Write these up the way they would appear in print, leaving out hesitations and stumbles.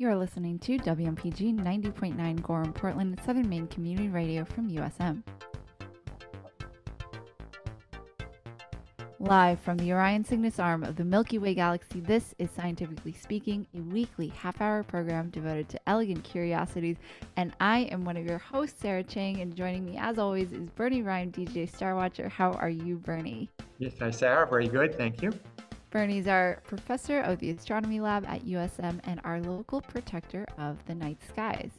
You're listening to WMPG 90.9 Gorham, Portland, Southern Maine Community Radio from USM. Live from the Orion Cygnus arm of the Milky Way galaxy, this is Scientifically Speaking, a weekly half-hour program devoted to elegant curiosities, and I am one of your hosts, Sarah Chang, and joining me as always is Bernie Rhyme, DJ Star Watcher. How are you, Bernie? Yes, hi, Sarah. Very good. Thank you. Bernie's our professor of the astronomy lab at USM and our local protector of the night skies.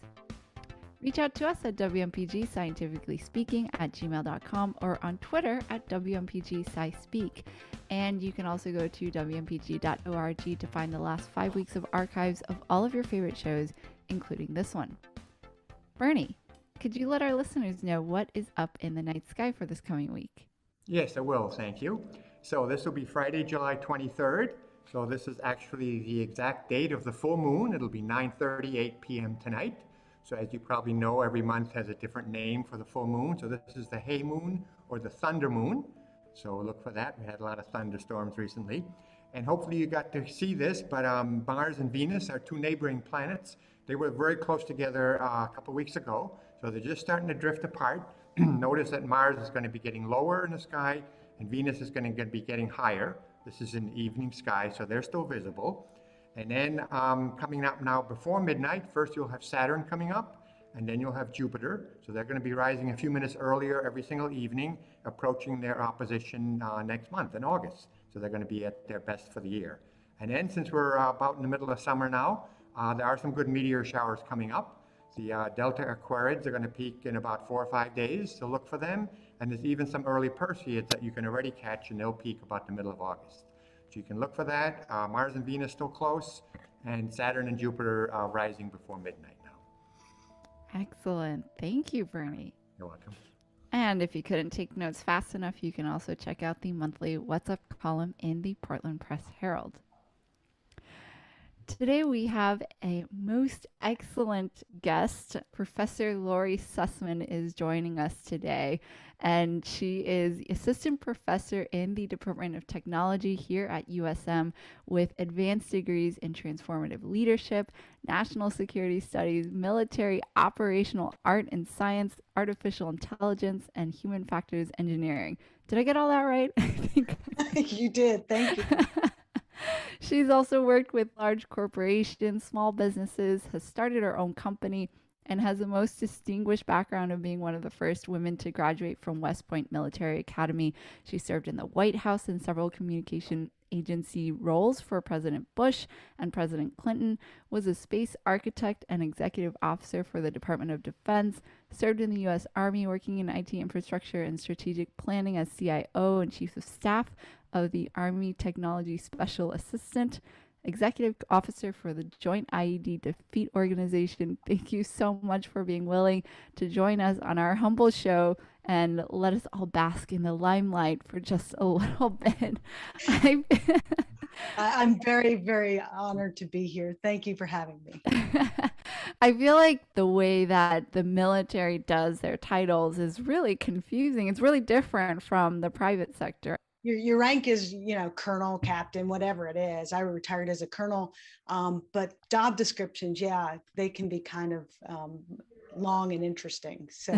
Reach out to us at WMPG Scientifically Speaking at gmail.com or on Twitter at WMPG SciSpeak. And you can also go to WMPG.org to find the last 5 weeks of archives of all of your favorite shows, including this one. Bernie, could you let our listeners know what is up in the night sky for this coming week? Yes, I will. Thank you. So this will be Friday, July 23rd. So this is actually the exact date of the full moon. It'll be 9:38 p.m. tonight. So as you probably know, every month has a different name for the full moon. So this is the hay moon or the thunder moon. So look for that. We had a lot of thunderstorms recently. And hopefully you got to see this, but Mars and Venus are two neighboring planets. They were very close together a couple weeks ago. So they're just starting to drift apart. Notice that Mars is going to be getting lower in the sky and Venus is going to be getting higher. This is in the evening sky, so they're still visible. And then coming up now before midnight, first you'll have Saturn coming up, and then you'll have Jupiter. So they're going to be rising a few minutes earlier every single evening, approaching their opposition next month in August. So they're going to be at their best for the year. And then since we're about in the middle of summer now, there are some good meteor showers coming up. The Delta Aquarids are going to peak in about 4 or 5 days, so look for them. And there's even some early Perseids that you can already catch, and they'll peak about the middle of August. So you can look for that. Mars and Venus still close, and Saturn and Jupiter rising before midnight now. Excellent. Thank you, Bernie. You're welcome. And if you couldn't take notes fast enough, you can also check out the monthly What's Up column in the Portland Press Herald. Today we have a most excellent guest. Professor Lori Sussman is joining us today, and she is assistant professor in the Department of Technology here at USM with advanced degrees in transformative leadership, national security studies, military operational art and science, artificial intelligence, and human factors engineering. Did I get all that right? I think you did. Thank you. She's also worked with large corporations, small businesses, has started her own company, and has the most distinguished background of being one of the first women to graduate from West Point Military Academy. She served in the White House in several communication agency roles for President Bush and President Clinton, was a space architect and executive officer for the Department of Defense, served in the U.S. Army working in IT infrastructure and strategic planning as CIO and Chief of Staff of the Army Technology Special Assistant, Executive Officer for the Joint IED Defeat Organization. Thank you so much for being willing to join us on our humble show and let us all bask in the limelight for just a little bit. I'm very, very honored to be here. Thank you for having me. I feel like the way that the military does their titles is really confusing. It's really different from the private sector. Your rank is, colonel, captain, whatever it is. I retired as a colonel, but job descriptions, yeah, they can be kind of long and interesting. So,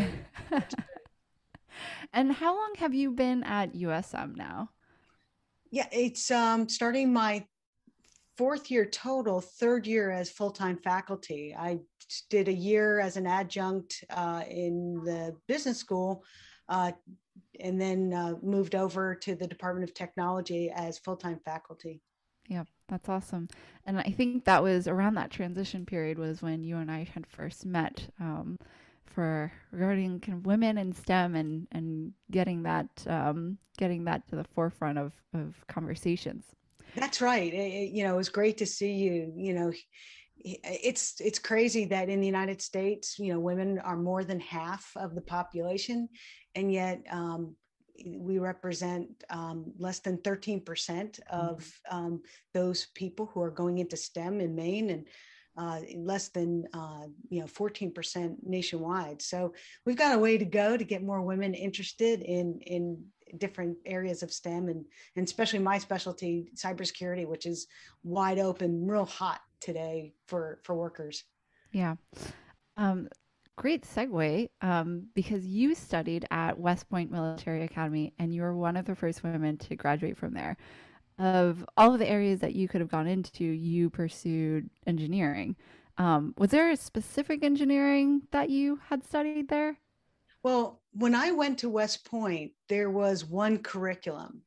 and how long have you been at USM now? Yeah, it's starting my 4th year total, 3rd year as full-time faculty. I did a year as an adjunct in the business school. And then moved over to the Department of Technology as full-time faculty. Yeah, that's awesome. And I think that was around that transition period was when you and I had first met for regarding kind of women in STEM and getting that to the forefront of conversations. That's right. It was great to see you. It's crazy that in the United States, women are more than half of the population, and yet we represent less than 13% of those people who are going into STEM in Maine, and less than 14% nationwide. So we've got a way to go to get more women interested in different areas of STEM, and especially my specialty, cybersecurity, which is wide open, real hot today for workers. Yeah. Um, Great segue, because you studied at West Point Military Academy and you were one of the first women to graduate from there. Of all of the areas that you could have gone into, you pursued engineering. Was there a specific engineering that you had studied there? Well, when I went to West Point, there was one curriculum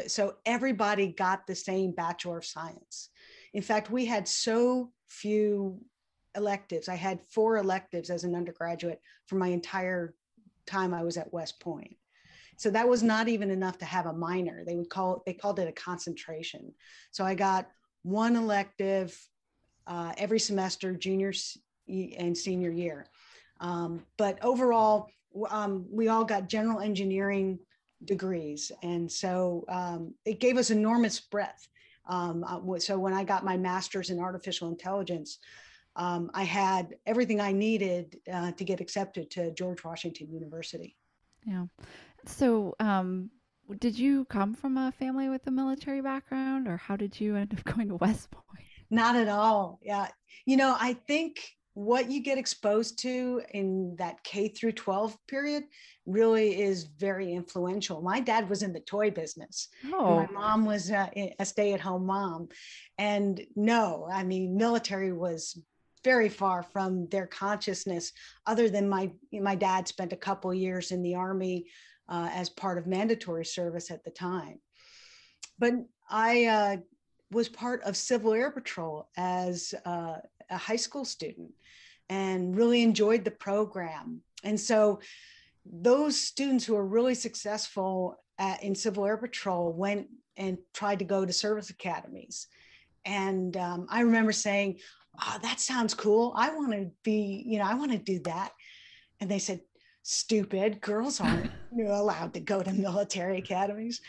so everybody got the same Bachelor of Science. In fact, we had so few electives. I had 4 electives as an undergraduate for my entire time I was at West Point. So that was not even enough to have a minor. They called it a concentration. So I got one elective every semester, junior and senior year. But overall, we all got general engineering degrees. And so it gave us enormous breadth. So when I got my master's in artificial intelligence, I had everything I needed to get accepted to George Washington University. Yeah. So, did you come from a family with a military background, or how did you end up going to West Point? Not at all. Yeah. I think what you get exposed to in that K through 12 period really is very influential. My dad was in the toy business, and my Oh, mom was a stay-at-home mom. And no, I mean, military was very far from their consciousness, other than my dad spent a couple years in the Army as part of mandatory service at the time. But I was part of Civil Air Patrol as a high school student and really enjoyed the program. And so those students who are really successful in Civil Air Patrol went and tried to go to service academies. And I remember saying, "Oh, that sounds cool. I want to be, I want to do that." And they said, "Stupid, girls aren't allowed to go to military academies."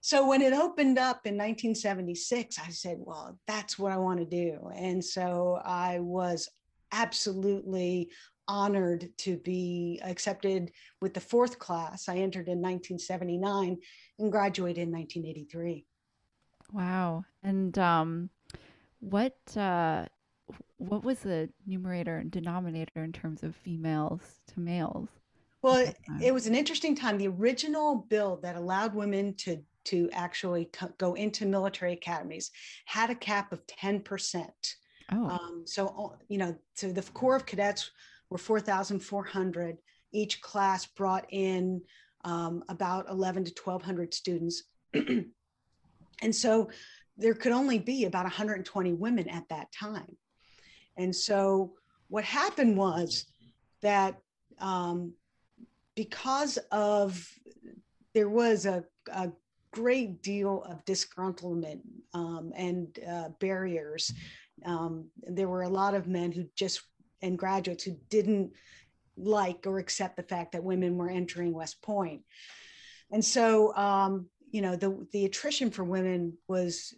So when it opened up in 1976, I said, well, that's what I want to do. And so I was absolutely honored to be accepted with the 4th class. I entered in 1979 and graduated in 1983. wow. And what what was the numerator and denominator in terms of females to males at Well, that time? it was an interesting time. The original bill that allowed women to actually go into military academies had a cap of 10%. Oh, So the Corps of Cadets were 4,400. Each class brought in about 11 to 1,200 students. And so there could only be about 120 women at that time. And so what happened was that because of there was a great deal of disgruntlement and barriers. There were a lot of men who just and graduates who didn't like or accept the fact that women were entering West Point. And so, the attrition for women was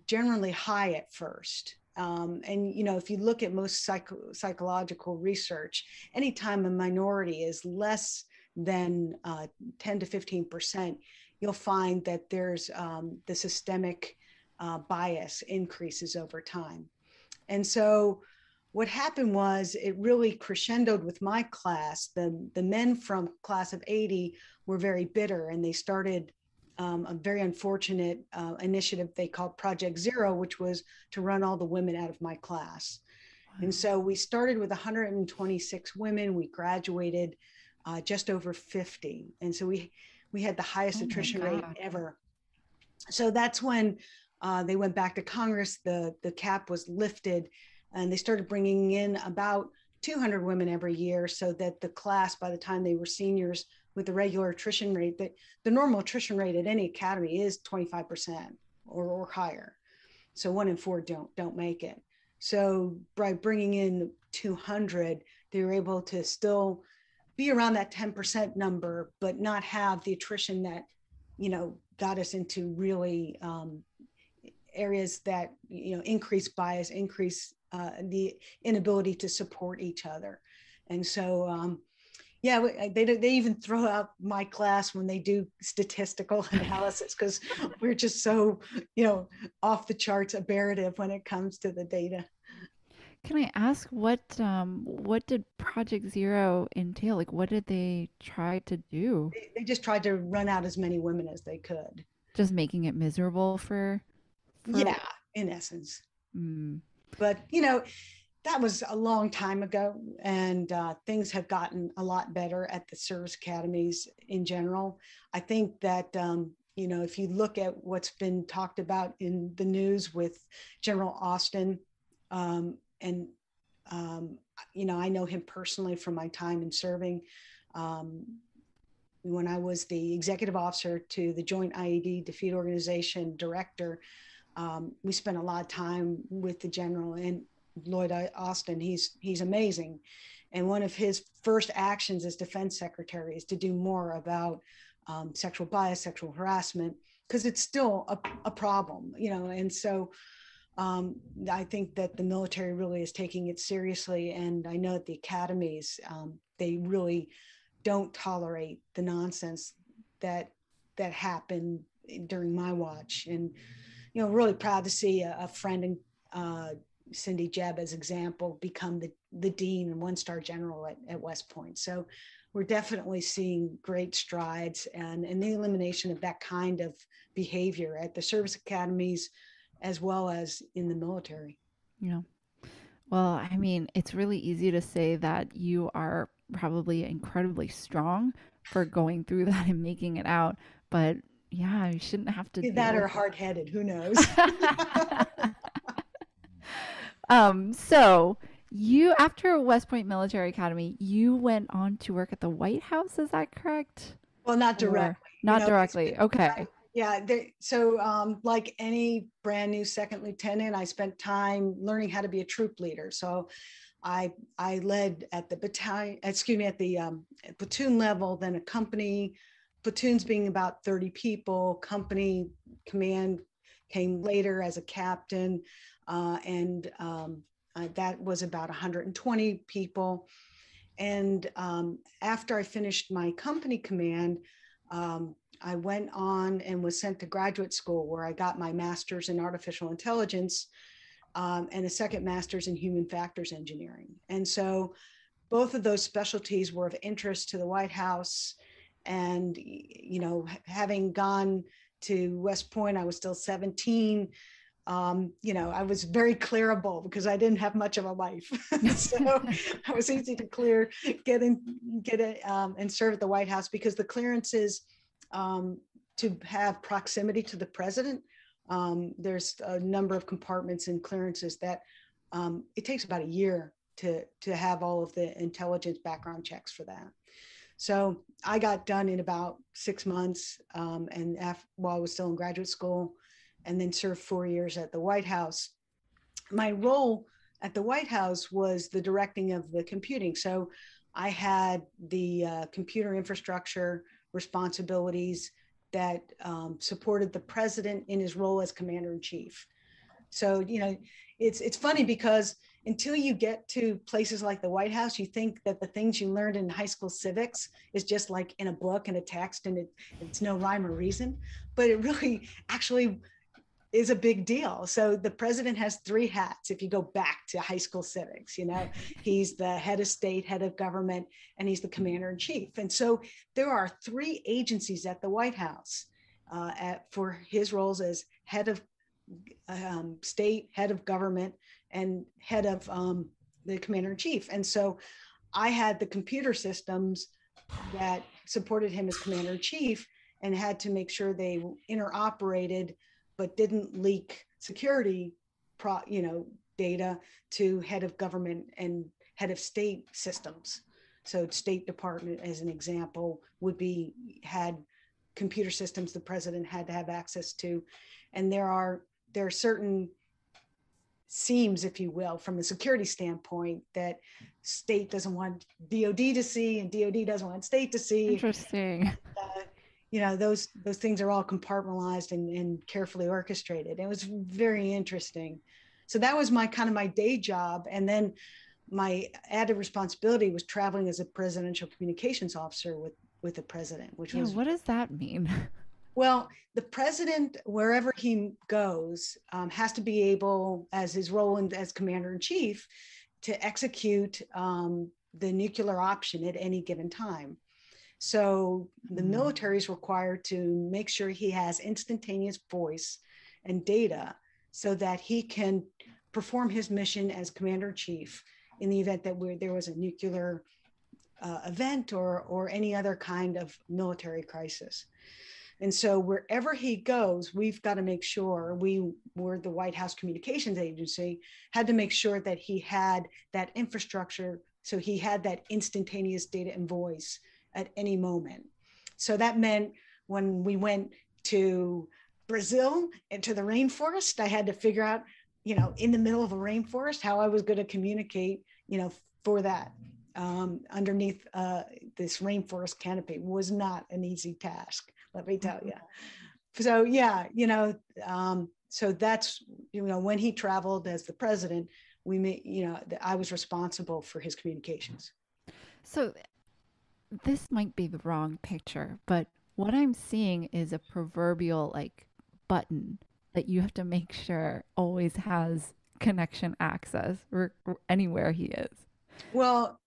generally high at first. If you look at most psychological research, anytime a minority is less than 10 to 15%, you'll find that there's the systemic bias increases over time. And so what happened was it really crescendoed with my class. The men from class of 80 were very bitter, and they started a very unfortunate initiative they called Project Zero, which was to run all the women out of my class. wow. And so we started with 126 women. We graduated just over 50. And so we had the highest Oh my attrition rate God. ever. So that's when they went back to Congress. The cap was lifted, and they started bringing in about 200 women every year, so that the class, by the time they were seniors, with the regular attrition rate, that the normal attrition rate at any academy is 25% or higher. So 1 in 4 don't make it. So by bringing in 200, they were able to still be around that 10% number, but not have the attrition that got us into really areas that increase bias, increase the inability to support each other. And so they even throw out my class when they do statistical analysis, because we're just so off the charts aberrative when it comes to the data. Can I ask what did Project Zero entail? Like what did they try to do? They just tried to run out as many women as they could. Just making it miserable for Yeah, in essence. mm, But that was a long time ago, and things have gotten a lot better at the service academies in general. I think that if you look at what's been talked about in the news with General Austin, and I know him personally from my time in serving. Um, when I was the executive officer to the Joint IED Defeat Organization director, we spent a lot of time with the general and Lloyd Austin. He's amazing, and one of his first actions as defense secretary is to do more about sexual bias, sexual harassment, because it's still a problem, And so I think that the military really is taking it seriously, and I know at the academies they really don't tolerate the nonsense that happened during my watch. And really proud to see a friend in Cindy Jebb as example become the dean and one-star general at West Point. So we're definitely seeing great strides and the elimination of that kind of behavior at the service academies as well as in the military. you know. Well, I mean, it's really easy to say that you are probably incredibly strong for going through that and making it out, but yeah, you shouldn't have to deal That or with hard-headed, who knows? that. So you after West Point Military Academy, you went on to work at the White House, is that correct? Well, not Or directly, not directly? Okay. yeah. So, like any brand new second lieutenant, I spent time learning how to be a troop leader. So, I led at the battalion, excuse me, at the platoon level, then a company, platoons being about 30 people, company command came later as a captain, and that was about 120 people. And after I finished my company command, I went on and was sent to graduate school where I got my master's in artificial intelligence and a second master's in human factors engineering. And so both of those specialties were of interest to the White House. And, having gone to West Point, I was still 17. I was very clearable because I didn't have much of a life. So I was easy to clear, get it, and serve at the White House because the clearances to have proximity to the president, there's a number of compartments and clearances that it takes about a year to have all of the intelligence background checks for that. So I got done in about 6 months, and while I was still in graduate school, and then served 4 years at the White House. My role at the White House was the directing of the computing. So I had the computer infrastructure responsibilities that supported the president in his role as commander in chief. So, it's funny because until you get to places like the White House, you think that the things you learned in high school civics is just like in a book and a text, and it's no rhyme or reason, but it really actually is a big deal. So the president has 3 hats. If you go back to high school civics, he's the head of state, head of government, and he's the commander in chief. And so there are 3 agencies at the White House for his roles as head of state, head of government, and head of the commander in chief. And so I had the computer systems that supported him as commander in chief and had to make sure they interoperated but didn't leak security data to head of government and head of state systems. So State Department, as an example, had computer systems the president had to have access to. And there are certain seams, if you will, from a security standpoint that state doesn't want DOD to see and DOD doesn't want state to see. Interesting. Those things are all compartmentalized and carefully orchestrated. It was very interesting. So that was my day job. And then my added responsibility was traveling as a presidential communications officer with the president, which was. What does that mean? Well, the president, wherever he goes, has to be able, as his role as commander in chief, to execute the nuclear option at any given time. So the military is required to make sure he has instantaneous voice and data so that he can perform his mission as commander in chief in the event that there was a nuclear event or any other kind of military crisis. And so wherever he goes, we've got to make sure, we were the White House Communications Agency, had to make sure that he had that infrastructure. So he had that instantaneous data and voice at any moment. So that meant when we went to Brazil and to the rainforest, I had to figure out, in the middle of a rainforest, how I was going to communicate, for that. Underneath this rainforest canopy was not an easy task, let me tell you. So yeah, so that's, when he traveled as the president, I was responsible for his communications. So this might be the wrong picture, but what I'm seeing is a proverbial like button that you have to make sure always has connection access or anywhere he is. Well,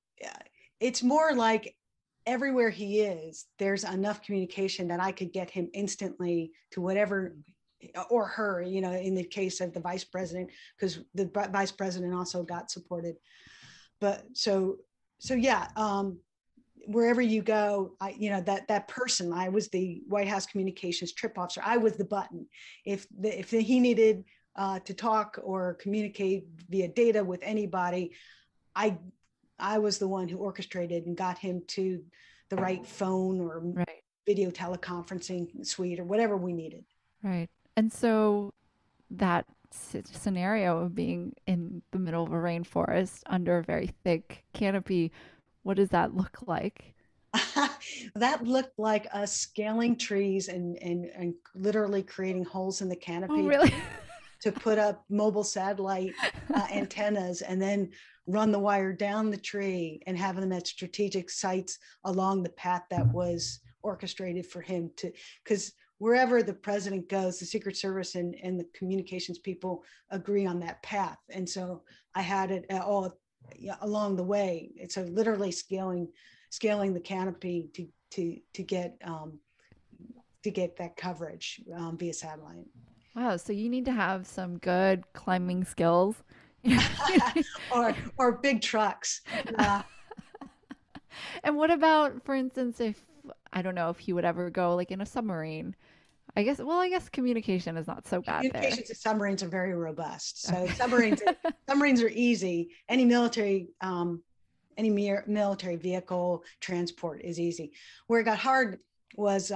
it's more like everywhere he is, there's enough communication that I could get him instantly to whatever, or her, in the case of the vice president, because the vice president also got supported. But so yeah, wherever you go, that person, I was the White House communications trip officer. I was the button. If he needed to talk or communicate via data with anybody, I was the one who orchestrated and got him to the right phone or Right. video teleconferencing suite or whatever we needed. Right. And so that scenario of being in the middle of a rainforest under a very thick canopy, what does that look like? That looked like us scaling trees and literally creating holes in the Oh, canopy really? to put up mobile satellite antennas and then run the wire down the tree and have them at strategic sites along the path that was orchestrated for him to, because wherever the president goes, the Secret Service and the communications people agree on that path. And so I had it all along the way. It's literally scaling the canopy to get that coverage via satellite. Wow. So you need to have some good climbing skills. or big trucks. And what about, for instance, if I don't know if he would ever go like in a submarine? I guess communication is not so bad there. Communications to submarines are very robust. So Okay. submarines are easy. Any military vehicle transport is easy. Where it got hard was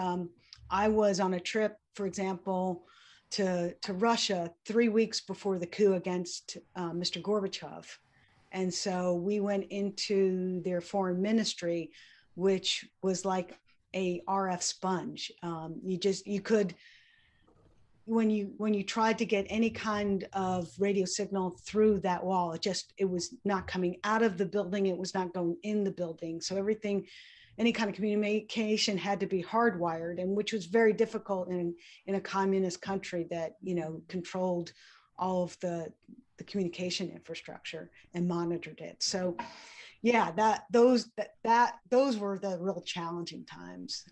I was on a trip, for example, to Russia 3 weeks before the coup against Mr. Gorbachev. And so we went into their foreign ministry, which was like a RF sponge. You could, when you tried to get any kind of radio signal through that wall, it was not coming out of the building. It was not going in the building. So everything, any kind of communication had to be hardwired, and which was very difficult in a communist country that controlled all of the communication infrastructure and monitored it. So yeah, those were the real challenging times.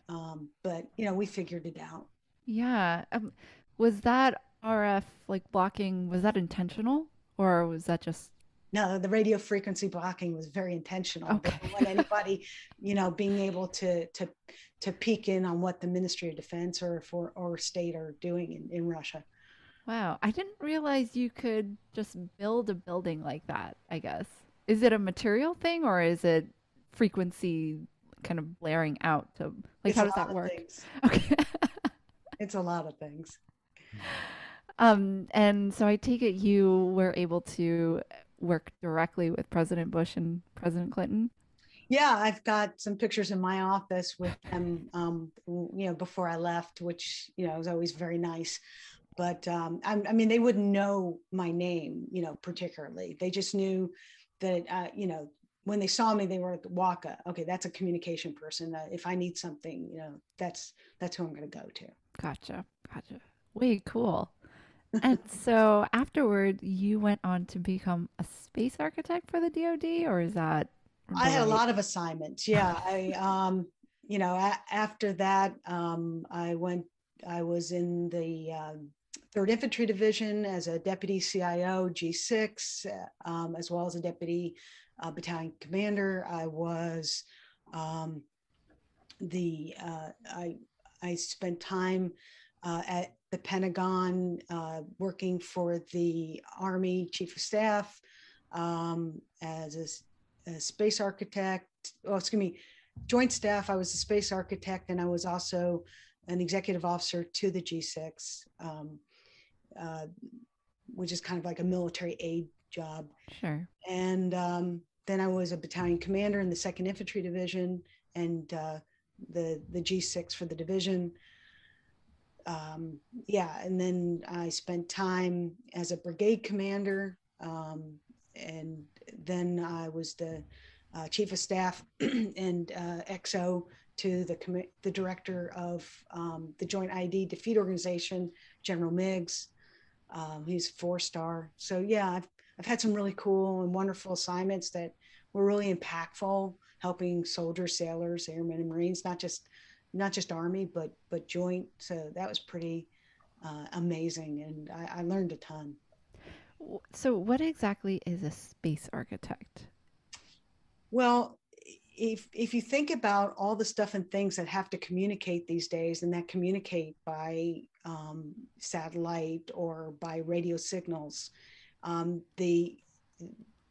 But we figured it out. Yeah. Was that RF like blocking, was that intentional or was that just No, the radio frequency blocking was very intentional. They okay? don't want anybody, being able to peek in on what the Ministry of Defense or state are doing in Russia. Wow. I didn't realize you could just build a building like that, I guess. Is it a material thing or is it frequency kind of blaring out to like It's how a does lot that of work? things. Okay. It's a lot of things. And so I take it you were able to work directly with President Bush and President Clinton. Yeah, I've got some pictures in my office with them, before I left, which, was always very nice. But I mean, they wouldn't know my name, particularly. They just knew that, when they saw me, they were like, Waka. Okay, that's a communication person. If I need something, that's who I'm going to go to. Gotcha. Gotcha. Way cool. And so afterward, you went on to become a space architect for the DoD, or is that I the had a right? lot of assignments. Yeah, after that, I was in the 3rd Infantry Division as a deputy CIO G6, as well as a deputy battalion commander. I was the I spent time at the Pentagon working for the Army Chief of Staff as a space architect. Oh, excuse me, Joint Staff. I was a space architect, and I was also an executive officer to the G6, uh, which is kind of like a military aid job. Sure. And then I was a battalion commander in the 2nd Infantry Division and the G6 for the division. Yeah, and then I spent time as a brigade commander, and then I was the chief of staff and XO to the director of the Joint ID Defeat Organization, General Miggs. He's 4-star. So yeah, I've had some really cool and wonderful assignments that were really impactful, helping soldiers, sailors, airmen, and Marines, not just Army, but joint. So that was pretty amazing, and I learned a ton. So what exactly is a space architect? Well, if you think about all the stuff and things that have to communicate these days, and that communicate by satellite or by radio signals, the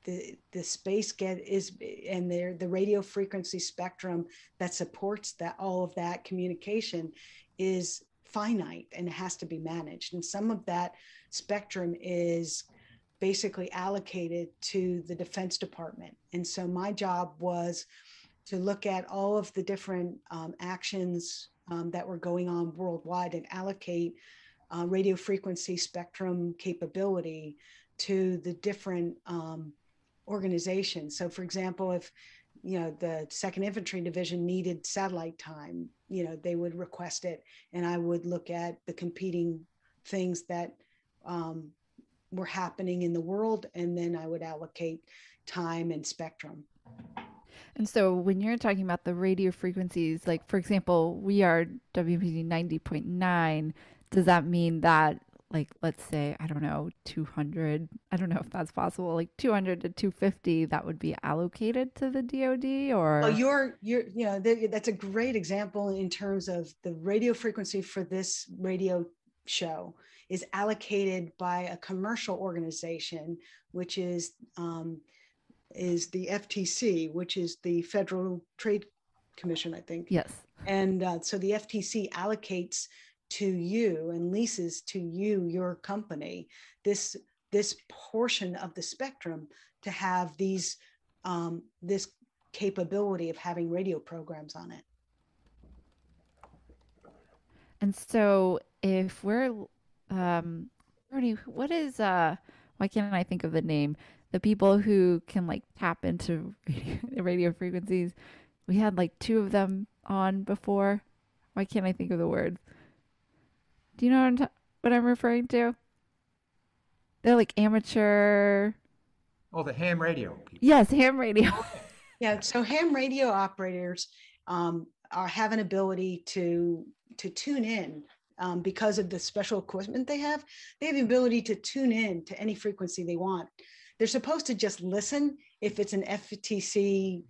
the space get is and the radio frequency spectrum that supports that all of that communication is finite and it has to be managed, and some of that spectrum is basically allocated to the Defense Department. And so my job was to look at all of the different actions that were going on worldwide and allocate radio frequency spectrum capability to the different organizations. So for example, if the 2nd Infantry Division needed satellite time, they would request it, and I would look at the competing things that were happening in the world, and then I would allocate time and spectrum. And so when you're talking about the radio frequencies, like for example, we are WPG 90.9, does that mean that like let's say, I don't know, 200, I don't know if that's possible, like 200 to 250 that would be allocated to the DoD Well, or that's a great example in terms of the radio frequency for this radio show is allocated by a commercial organization, which is the FTC, which is the Federal Trade Commission, I think. yes. And so the FTC allocates to you and leases to you, your company, this portion of the spectrum to have this capability of having radio programs on it. And so if we're Bernie, what is why can't I think of the name? The people who can like tap into radio frequencies. We had like two of them on before. Why can't I think of the word? Do you know what I'm referring to? They're like amateur. Oh, the ham radio people. Yes, ham radio. Yeah, so ham radio operators have an ability to tune in because of the special equipment they have. They have the ability to tune in to any frequency they want. They're supposed to just listen if it's an FTC,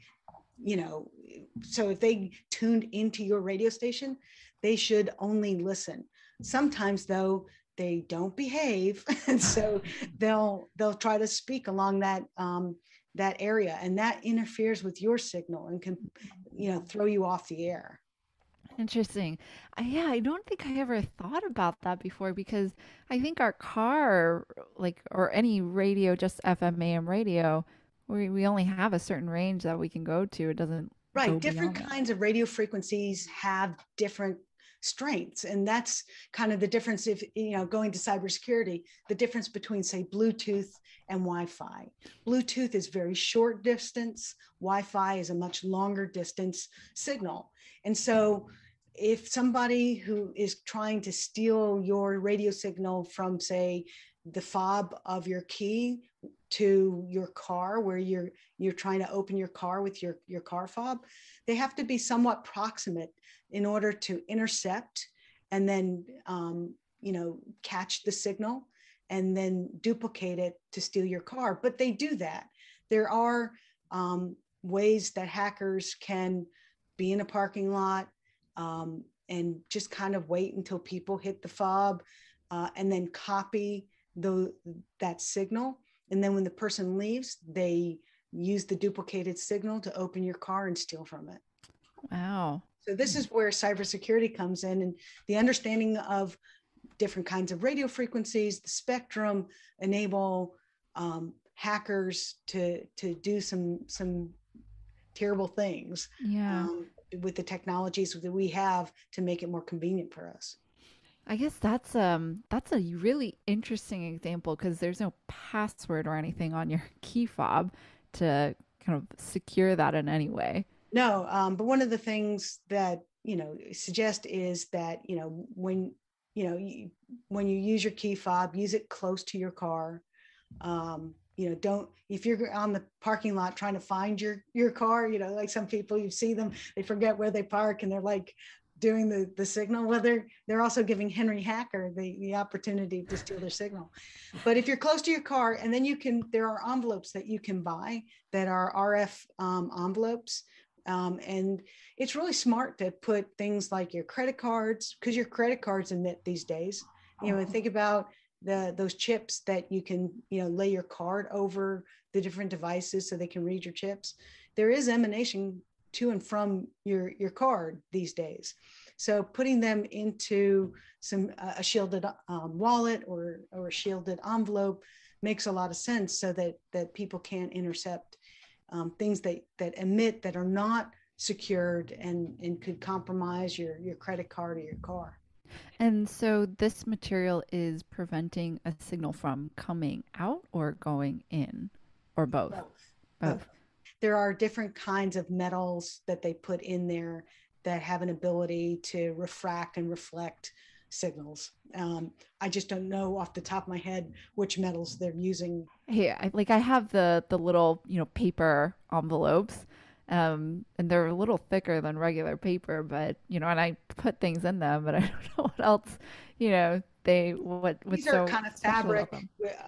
so if they tuned into your radio station, they should only listen. Sometimes though, they don't behave, and so they'll try to speak along that area, and that interferes with your signal and can throw you off the air. Interesting. Yeah, I don't think I ever thought about that before because I think our car, like, or any radio, just FM, AM radio, we only have a certain range that we can go to. It doesn't Right. go Different beyond that. kinds of radio frequencies have different strengths. And that's kind of the difference if, going to cybersecurity, the difference between, say, Bluetooth and Wi-Fi. Bluetooth is very short distance. Wi-Fi is a much longer distance signal. And so if somebody who is trying to steal your radio signal from, say, the fob of your key to your car, where you're trying to open your car with your car fob, they have to be somewhat proximate in order to intercept and then catch the signal and then duplicate it to steal your car. But they do that. There are ways that hackers can be in a parking lot and just kind of wait until people hit the fob and then copy that signal. And then when the person leaves, they use the duplicated signal to open your car and steal from it. Wow. So this is where cybersecurity comes in, and the understanding of different kinds of radio frequencies, the spectrum, enable hackers to do some terrible things. Yeah. With the technologies that we have to make it more convenient for us. I guess that's a really interesting example because there's no password or anything on your key fob to kind of secure that in any way. No, but one of the things that suggest is that when when you use your key fob, use it close to your car. Don't, if you're on the parking lot trying to find your car, like some people, you see them, they forget where they park and they're like doing the signal. Well, they're also giving Henry Hacker the opportunity to steal their signal. But if you're close to your car, and then there are envelopes that you can buy that are RF envelopes. And it's really smart to put things like your credit cards, because your credit cards emit these days. Think about those chips that you can lay your card over the different devices so they can read your chips. There is emanation to and from your card these days. So putting them into a shielded wallet or a shielded envelope makes a lot of sense, so that people can't intercept things that emit that are not secured and could compromise your credit card or your car. And so this material is preventing a signal from coming out or going in, or both? Both. There are different kinds of metals that they put in there that have an ability to refract and reflect signals. I just don't know off the top of my head which metals they're using. Hey, I have the little, paper envelopes. And they're a little thicker than regular paper, but and I put things in them, but I don't know what else, what's These are kind of fabric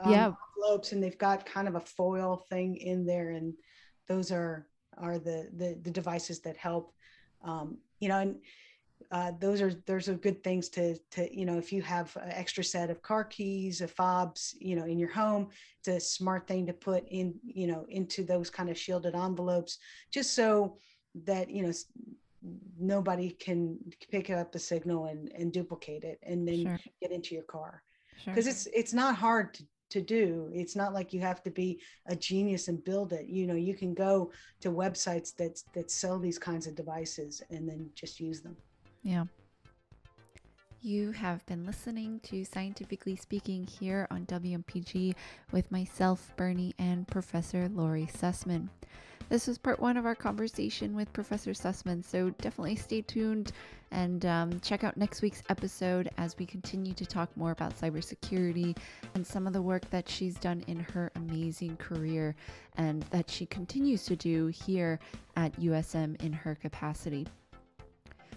yeah, envelopes, and they've got kind of a foil thing in there, and those are the devices that help. And those are good things to if you have an extra set of car keys, fobs, in your home, it's a smart thing to put in, into those kind of shielded envelopes, just so that nobody can pick up the signal and duplicate it and then get into your car. Because it's not hard to do. It's not like you have to be a genius and build it. You can go to websites that sell these kinds of devices and then just use them. Yeah. You have been listening to Scientifically Speaking here on WMPG with myself, Bernie, and Professor Lori Sussman. This was part one of our conversation with Professor Sussman, so definitely stay tuned and check out next week's episode as we continue to talk more about cybersecurity and some of the work that she's done in her amazing career and that she continues to do here at USM in her capacity.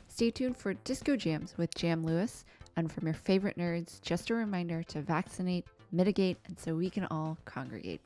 Stay tuned for Disco Jams with Jam Lewis, and from your favorite nerds, just a reminder to vaccinate, mitigate, and so we can all congregate.